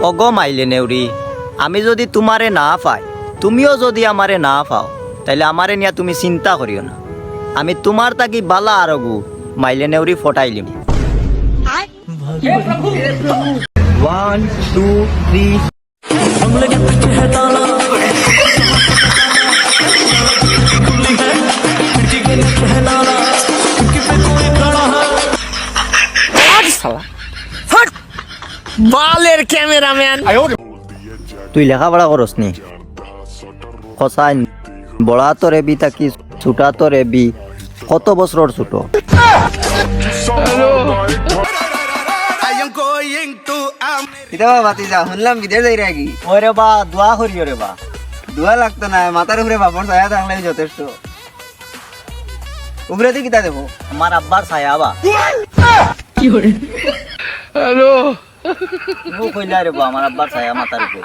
অগো মাইলে নেউরি, আমি যদি তোমারে না পাই, তুমিও যদি আমারে না পাও, তাইলে আমারে নিয়ে তুমি চিন্তা করিও না। আমি তোমার তাকি বালা আর গু মাইলে নেউরি ফটাইলিম। 1 2 3 বালের ক্যামেরাম্যান। তুই লেখাপড়া করস নি? খসাইন বড়া তো রেবি তাকি ছুটা তো রেবি, কত বছর ছোট? বাতি যা শুনলাম বিদেশ যাই রাখি। ওরে বা দোয়া করিও রে বা। দোয়া লাগতো না, মাথার উপরে বাপর ছায়া থাকলে যথেষ্ট। উপরে দিয়ে কিতা দেবো? আমার আব্বার ছায়া বা। হ্যালো, ও কইলা রে বা আমার আব্বার ছায়া মাথার উপর।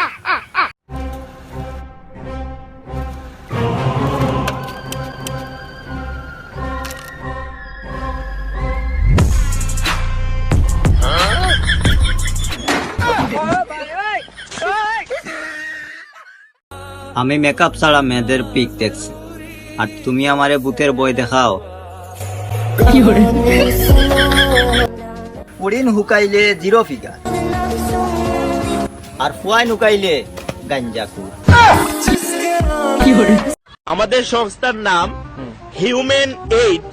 আমি মেকআপ ছাড়া মেয়েদের পিক দেখছি, আর তুমি আমারে ভূতের বই দেখাও। পুরিন হুকাইলে জিরো ফিগার, আর ফুয়াইন হুকাইলে গাঞ্জাকুর। আমাদের সংস্থার নাম human aid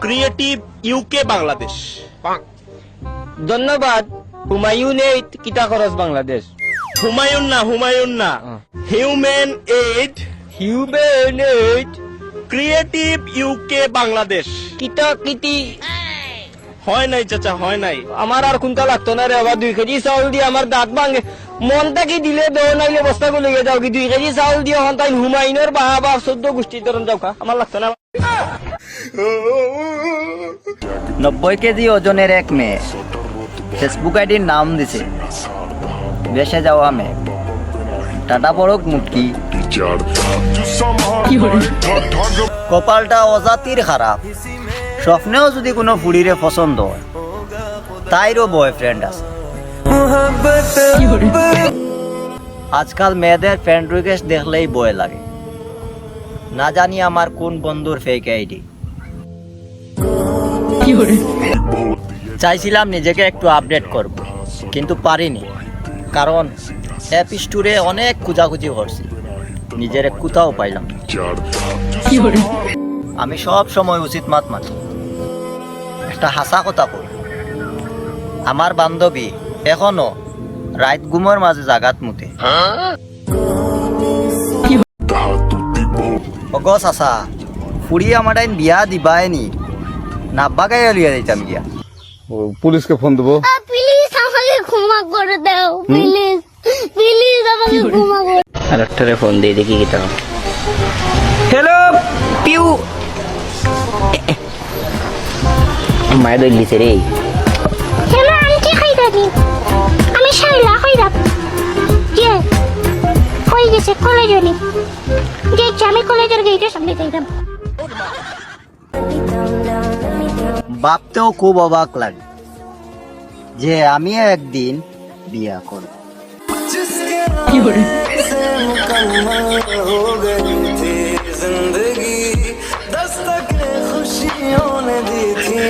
creative UK Bangladesh. ধন্যবাদ। হুমায়ুন এইট কিতা খরচ বাংলাদেশ। হুমায়ুন না human aid human eight creative UK Bangladesh. কিতা কিতি হয় নাই চাচা, হয় নাই। আমার আর কোনটা লাগতো না রে বাবা। 2 কেজি চাউল দিয়ে আমার দাঁত ভাঙে। মনটা কি দিলে দো নাইলে বস্তা গুলো যাও কি 2 কেজি চাউল দিয়ে হন তাই হুমায়ুনের বাবা 14 গোষ্ঠী ধরন যাও খা। আমার লাগতো না। 90 কেজি ওজনের এক মেয়ে ফেসবুক আইডির নাম দিছে বেসে যাওয়া মেয়ে। টাটা পড়ক মুটকি। কপালটা অজাতির খারাপ। স্বপ্নেও যদি কোনো ফুড়িরে পছন্দ হয়, তাইরও বয়ফ্রেন্ড আছে। আজকাল মেয়েদের ফ্রেন্ড রিকোয়েস্ট দেখলেই ভয় লাগে। না জানি আমার কোন বন্ধুর ফেক আইডি। চাইছিলাম নিজেকে একটু আপডেট করব, কিন্তু পারিনি, কারণ অ্যাপ স্টোরে অনেক খুঁজাখুঁজি করছি, নিজের কোথাও পাইলাম না। আমি সব সময় উচিত মাত মানি। একটা হাসা কথা কই, আমার বান্ধবী এখনো রাত ঘুমের মাঝে জাগাত মুতে। অগস আসা ফুড়ি আমার বিয়া দিবায়নি, না বাগাই লিয়া দিতাম গিয়া। পুলিশকে ফোন দেবো। প্লিজ আমাকে ক্ষমা করে দাও, প্লিজ প্লিজ আমাকে ক্ষমা করে। আর একটা ফোন দিয়ে দেখি কিতা। হ্যালো পিউ। মায়ের দই লিছে রে। হ্যালো আন্টি খাইতাছি, আমি শাইলা খাইতাম। কে কই গেছে? কলেজে নি গেছে, আমি কলেজের গেটের সামনে যাইতাম। ভাবতেও খুব অবাক লাগে যে আমি একদিন বিয়া করব। जिंदगी दस्तक खुशियों ने दी थी।